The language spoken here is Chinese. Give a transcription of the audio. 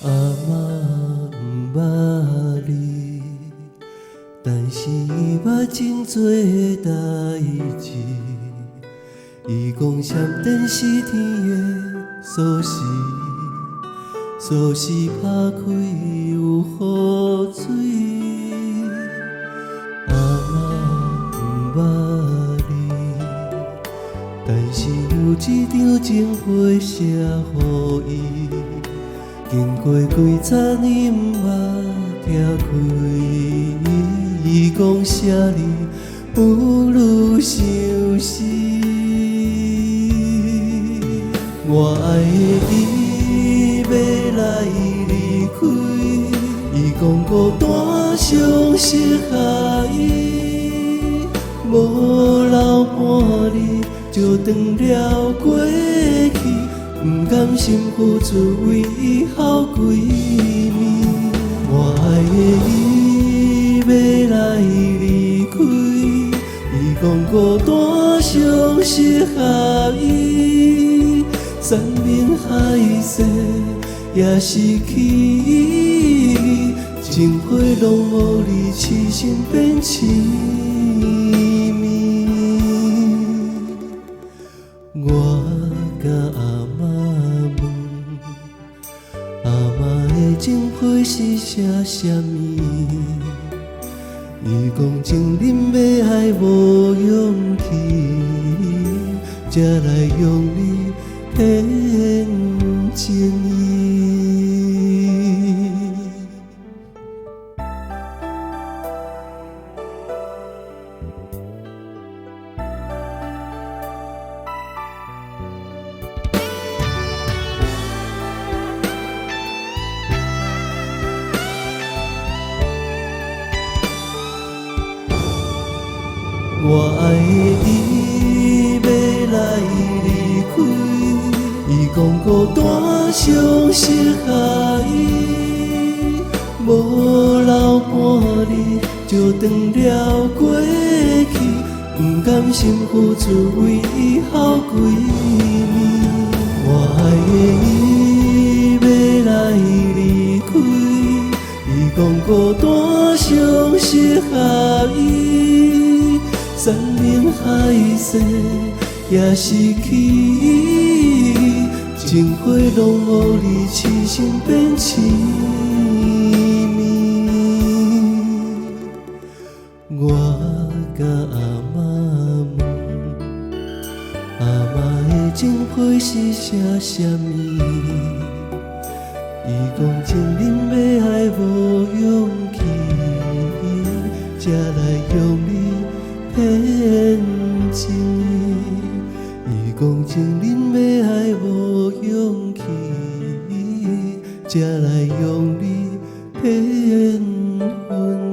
阿嬷不捌你，但是伊捌真多代志。伊讲闪电是天的锁匙，锁匙打开有雨水。阿嬷不捌你，但是有一张情批写予伊。经过几十年，毋捌听开。伊讲啥你不如相思。我爱的伊要来离开，伊讲孤单伤适合伊，无留半日就断了过去。不甘心付出为伊好几年，我爱的伊要来离开，伊讲孤单伤适合伊，山盟海誓也失去伊，情花拢予你痴心变痴迷。我甲阿嬷问，阿嬷的情批是写啥物？伊讲情人要爱无勇气，才来用你骗情意。我爱的伊要来离开，伊讲孤单伤适合伊，无留半日就断了过去，不甘心付出为伊好几年。我爱的伊要来离开，伊讲孤单伤适合伊，山盟海誓也失去伊，情花拢予你痴心变痴迷。我甲阿嬷问，阿嬷的情批是写啥物？伊讲情人要爱无勇气，才来用你骗情意。伊讲情人要爱无勇气，才来用你骗魂。